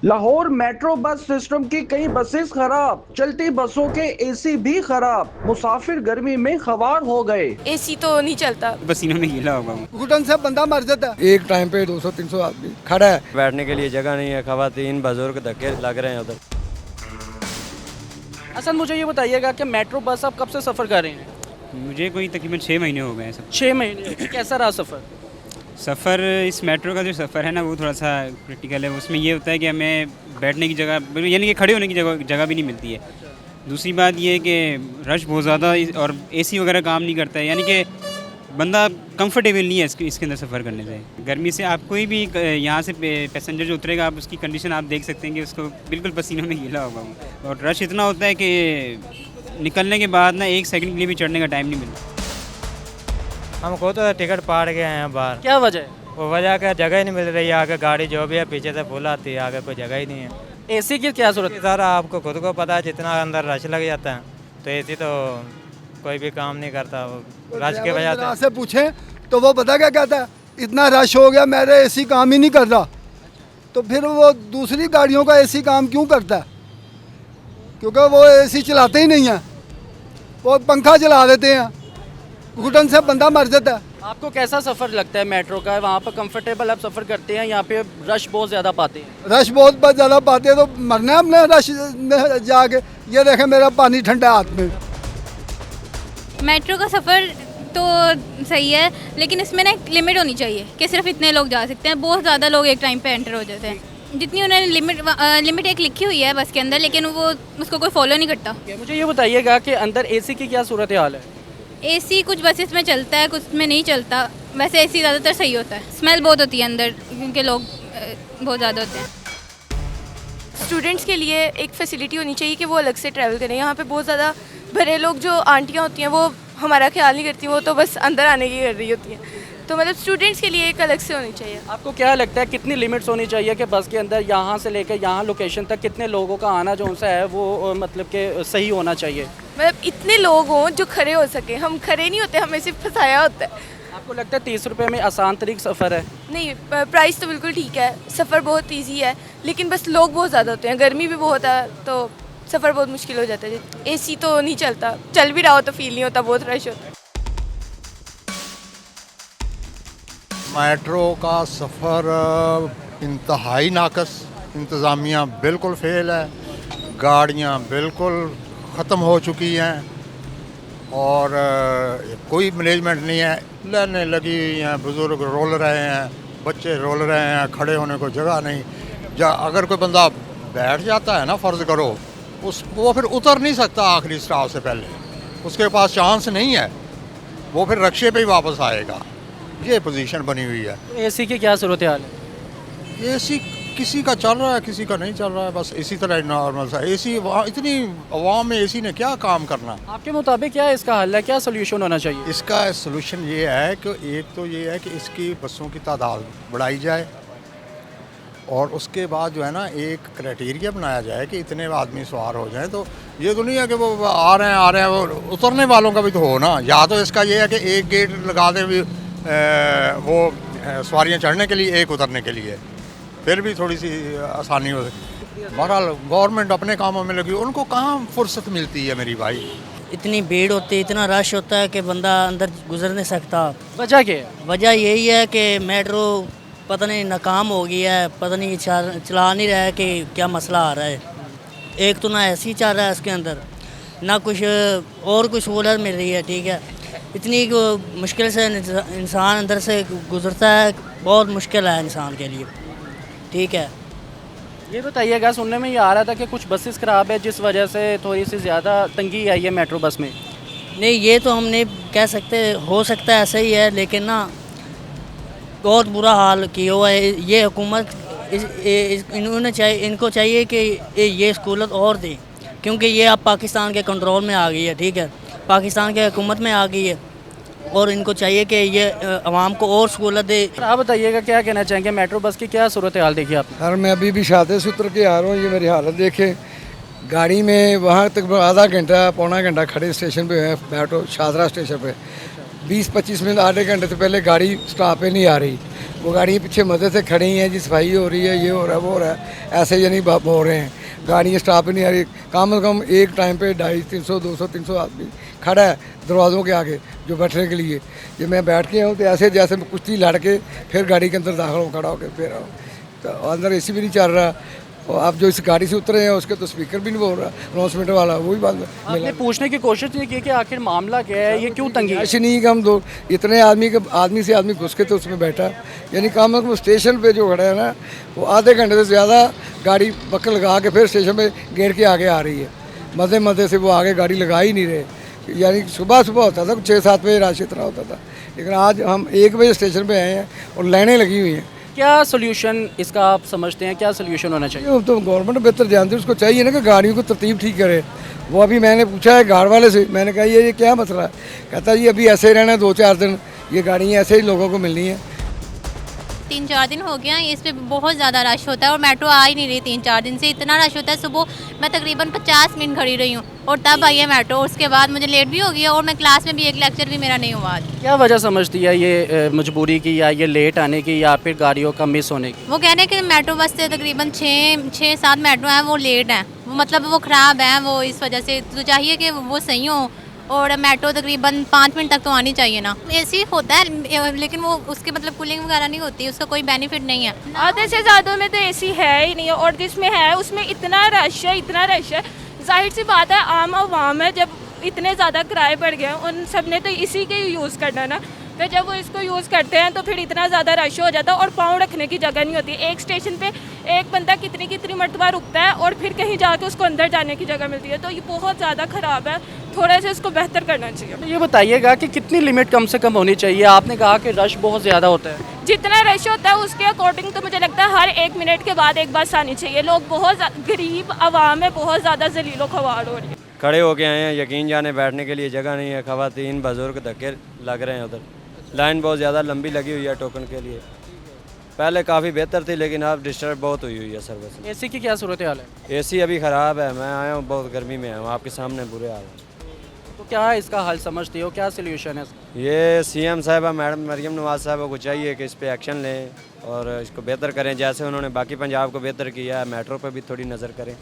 Lahore metro bus system की कई buses खराब, चलती बसों के एसी भी खराब, मुसाफिर गर्मी में खवार हो गए। एसी तो नहीं चलता। पसीनों में गीला होगा वो। घुटन से बंदा मर जाता है। एक टाइम पे 200-300 आदमी खड़ा है। बैठने के लिए जगह नहीं है, खवातीन बुजुर्ग धक्के लग रहे हैं उधर। असल मुझे ये बताइएगा कि मेट्रो बस आप कब से सफ़र कर रहे हैं? मुझे कोई तकरीबन 6 महीने हो गए हैं सब। 6 महीने। कैसा रहा सफ़र? सफ़र इस मेट्रो का जो सफ़र है ना वो थोड़ा सा क्रिटिकल है। उसमें ये होता है कि हमें बैठने की जगह यानी कि खड़े होने की जगह भी नहीं मिलती है। दूसरी बात ये है कि रश बहुत ज़्यादा और एसी वगैरह काम नहीं करता है, यानी कि बंदा कंफर्टेबल नहीं है इसके अंदर सफ़र करने से। गर्मी से आप कोई भी यहाँ से पैसेंजर जो उतरेगा आप उसकी कंडीशन आप देख सकते हैं कि उसको बिल्कुल पसीनों में गीला होगा वो। और रश इतना होता है कि निकलने के बाद ना 1 सेकंड के लिए भी चढ़ने का टाइम नहीं मिलता। हमको तो टिकट पाड़ गए हैं बाहर। क्या वजह है? वो वजह का जगह ही नहीं मिल रही है। आगे गाड़ी जो भी है पीछे से फुल आती है, आगे कोई जगह ही नहीं है। एसी की क्या ज़रूरत है? सर आपको खुद को पता है जितना अंदर रश लग जाता है तो एसी तो कोई भी काम नहीं करता रश के वजह से पूछे तो वो पता क्या कहता है, इतना रश हो गया मेरे एसी काम ही नहीं कर रहा। तो फिर वो दूसरी गाड़ियों का एसी काम क्यों करता है? क्योंकि वो एसी चलाते ही नहीं है, वो पंखा चला देते हैं, घुटन से बंदा मर जाता है। आपको कैसा सफ़र लगता है मेट्रो का? वहाँ पर कंफर्टेबल आप सफ़र करते हैं? यहाँ पे रश बहुत ज़्यादा पाते हैं। रश बहुत ज़्यादा पाते हैं तो मरना है हमने रश में जाके। ये देखें मेरा पानी ठंडा हाथ में। मेट्रो का सफ़र तो सही है, लेकिन इसमें ना एक लिमिट होनी चाहिए कि सिर्फ इतने लोग जा सकते हैं। बहुत ज़्यादा लोग एक टाइम पे एंटर हो जाते हैं। जितनी उन्होंने लिमिट एक लिखी हुई है बस के अंदर, लेकिन वो उसको कोई फॉलो नहीं करता। मुझे ये बताइएगा कि अंदर एसी की क्या सूरत हाल है? एसी कुछ बसेस में चलता है, कुछ में नहीं चलता। वैसे एसी ज़्यादातर सही होता है। स्मेल बहुत होती है अंदर क्योंकि लोग बहुत ज़्यादा होते हैं। स्टूडेंट्स के लिए एक फैसिलिटी होनी चाहिए कि वो अलग से ट्रैवल करें। यहाँ पे बहुत ज़्यादा भरे लोग, जो आंटियाँ होती हैं वो हमारा ख्याल नहीं करती, वो तो बस अंदर आने की कर रही होती हैं। तो मतलब स्टूडेंट्स के लिए एक अलग से होनी चाहिए। आपको क्या लगता है कितनी लिमिट्स होनी चाहिए कि बस के अंदर यहाँ से लेकर यहाँ लोकेशन तक कितने लोगों का आना जो सा है वो मतलब कि सही होना चाहिए? मतलब इतने लोग हों जो खड़े हो सके। हम खड़े नहीं होते, हमें सिर्फ फंसाया होता है। आपको लगता है 30 रुपये में आसान तरीक सफ़र है? नहीं, प्राइस तो बिल्कुल ठीक है, सफ़र बहुत ईजी है, लेकिन बस लोग बहुत ज़्यादा होते हैं, गर्मी भी बहुत है तो सफ़र बहुत मुश्किल हो जाता है। एसी तो नहीं चलता, चल भी रहा हो तो फील नहीं होता, बहुत रश होता है। मेट्रो का सफ़र इंतहाई नाकस, इंतज़ामिया बिल्कुल फेल है, गाड़ियाँ बिल्कुल ख़त्म हो चुकी हैं और कोई मैनेजमेंट नहीं है। लाइनें लगी हुई हैं, बुज़ुर्ग रोल रहे हैं, बच्चे रोल रहे हैं, खड़े होने को जगह नहीं। अगर कोई बंदा बैठ जाता है ना, फ़र्ज़ करो वो फिर उतर नहीं सकता आखिरी स्टॉप से पहले, उसके पास चांस नहीं है, वो फिर रक्शे पे ही वापस आएगा। ये पोजीशन बनी हुई है। एसी की क्या सूरत हाल है? एसी किसी का चल रहा है, किसी का नहीं चल रहा है, बस इसी तरह नॉर्मल सा। एसी इतनी आवाम में एसी ने क्या काम करना? आपके मुताबिक क्या है इसका हल है, क्या सोल्यूशन होना चाहिए? इसका सोल्यूशन ये है कि एक तो ये है कि इसकी बसों की तादाद बढ़ाई जाए और उसके बाद जो है ना एक क्राइटेरिया बनाया जाए कि इतने आदमी सवार हो जाएं। तो ये तो नहीं है कि वो आ रहे हैं, वो उतरने वालों का भी तो हो ना। या तो इसका ये है कि एक गेट लगा दे भी वो सवारियाँ चढ़ने के लिए, एक उतरने के लिए, फिर भी थोड़ी सी आसानी हो सकती है। बहरहाल गवर्नमेंट अपने कामों में लगी, उनको कहाँ फुर्सत मिलती है मेरी भाई। इतनी भीड़ होती है, इतना रश होता है कि बंदा अंदर गुजर नहीं सकता। वजह क्या है? वजह यही है कि मेट्रो पता नहीं नाकाम हो गई है, पता नहीं चला नहीं रहा है कि क्या मसला आ रहा है। एक तो ना ऐसी चल रहा है इसके अंदर, ना कुछ और कुछ सहूलत मिल रही है। ठीक है, इतनी मुश्किल से इंसान अंदर से गुजरता है, बहुत मुश्किल है इंसान के लिए। ठीक है, ये बताइएगा, सुनने में ये आ रहा था कि कुछ बसेस ख़राब है जिस वजह से थोड़ी सी ज़्यादा तंगी आई है मेट्रो बस में। नहीं ये तो हम नहीं कह सकते, हो सकता है ऐसा ही है, लेकिन ना बहुत बुरा हाल किया हुआ है ये हुकूमत। इनको चाहिए कि ये सहूलत और दें, क्योंकि ये अब पाकिस्तान के कंट्रोल में आ गई है। ठीक है, पाकिस्तान के हुकूमत में आ गई है और इनको चाहिए कि ये आवाम को और सहूलत दे। आप बताइएगा क्या कहना चाहेंगे, मेट्रो बस की क्या सूरत हाल देखी आपने? सर मैं अभी भी शादी से उतर के आ रहा हूँ, ये मेरी हालत देखे। गाड़ी में वहाँ तक आधा घंटा पौना घंटा खड़े स्टेशन पे है, मेट्रो शाहदरा स्टेशन पे 20-25 मिनट आधे घंटे से पहले गाड़ी स्टॉप पे नहीं आ रही। वो गाड़ियाँ पीछे मदद से खड़ी हैं जी, सफाई हो रही है, ये हो रहा है, वो हो रहा है, ऐसे ये नहीं हो रहे हैं। गाड़ियाँ स्टॉप नहीं आ रही, कम से कम एक टाइम पे 250, 300, 200, 300 आदमी खड़ा है दरवाज़ों के आगे जो बैठने के लिए। ये मैं बैठ के हूँ तो ऐसे जैसे कुश्ती लड़ के फिर गाड़ी के अंदर दाखिल हो, खड़ा होकर फिर आऊँ, तो अंदर एसी भी नहीं चल रहा। और आप जो इस गाड़ी से उतरे हैं उसके तो स्पीकर भी नहीं बोल रहा, अनाउंसमेंट वाला वो भी बंद। आपने पूछने की कोशिश नहीं की कि आखिर मामला क्या है, ये क्यों तंगी है? ऐसे नहीं कि हम दो इतने आदमी से आदमी घुस के तो उसमें बैठा, यानी कम से कम स्टेशन पे जो खड़ा है ना, वो आधे घंटे से ज़्यादा गाड़ी बक्कल लगा के फिर स्टेशन पे गेर के आगे आ रही है। मज़े मज़े से वो आगे गाड़ी लगा ही नहीं रहे। यानी सुबह होता था 6-7 बजे रश इतना होता था, लेकिन आज हम 1 बजे स्टेशन पे आए हैं और लाइनें लगी हुई हैं। क्या सोल्यूशन इसका आप समझते हैं, क्या सोल्यूशन होना चाहिए? अब तो गवर्नमेंट बेहतर जानती है, उसको चाहिए ना कि गाड़ियों को तरतीब ठीक करे। वो अभी मैंने पूछा है गार्ड वाले से, मैंने कहा ये क्या मसला है, कहता है ये अभी ऐसे ही रहना है 2-4 दिन, ये गाड़ियाँ ऐसे ही लोगों को मिलनी है। 3-4 दिन हो गया, इस पे बहुत ज़्यादा रश होता है और मेट्रो आ ही नहीं रही 3-4 दिन से। इतना रश होता है, सुबह मैं तकरीबन 50 मिनट खड़ी रही हूँ और तब आई है मेट्रो। उसके बाद मुझे लेट भी हो गया और मैं क्लास में भी एक लेक्चर भी मेरा नहीं हुआ आज। क्या वजह समझती है ये मजबूरी की, या ये लेट आने की, या फिर गाड़ियों का मिस होने की? वो कह रहे हैं कि मेट्रो बस से तकरीबन 6-7 मेट्रो हैं वो लेट हैं, वो मतलब वो ख़राब हैं, वो इस वजह से। तो चाहिए कि वो सही हो और मेट्रो तकरीबन 5 मिनट तक तो आनी चाहिए ना। एसी होता है लेकिन वो उसके मतलब कूलिंग वगैरह नहीं होती, उसका कोई बेनिफिट नहीं है। आधे से ज़्यादा में तो एसी है ही नहीं है, और जिसमें है उसमें इतना रश है, इतना रश है। जाहिर सी बात है, आम आवाम है, जब इतने ज़्यादा किराए बढ़ गए उन सब ने तो इसी के यूज़ करना ना। फिर जब वो इसको यूज़ करते हैं तो फिर इतना ज़्यादा रश हो जाता है और पाँव रखने की जगह नहीं होती। एक स्टेशन पे एक बंदा कितनी मरतबा रुकता है और फिर कहीं जाके उसको अंदर जाने की जगह मिलती है, तो ये बहुत ज़्यादा ख़राब है। थोड़ा सा इसको बेहतर करना चाहिए। ये बताइएगा कि कितनी लिमिट कम से कम होनी चाहिए? आपने कहा कि रश बहुत ज़्यादा होता है। जितना रश होता है उसके अकॉर्डिंग तो मुझे लगता है हर 1 मिनट के बाद एक बस आनी चाहिए। लोग बहुत गरीब आवाम है, बहुत ज़्यादा जलीलो ख्वार हो रही है। खड़े होके आए हैं, यकीन जाने बैठने के लिए जगह नहीं है। ख़वातीन बुजुर्ग धक्के लग रहे हैं, उधर लाइन बहुत ज़्यादा लंबी लगी हुई है टोकन के लिए। पहले काफ़ी बेहतर थी लेकिन अब डिस्टर्ब बहुत हुई है सर्विस। एसी की क्या सूरत हाल है? एसी अभी ख़राब है, मैं आया हूँ बहुत गर्मी में आया हूँ, आपके सामने बुरे हाल है। तो क्या इसका हल समझती हो, क्या सोल्यूशन है? ये सीएम साहिबा मैडम मरियम नवाज साहबा को चाहिए कि इस पर एक्शन लें और इसको बेहतर करें, जैसे उन्होंने बाकी पंजाब को बेहतर किया है, मेट्रो पर भी थोड़ी नज़र करें।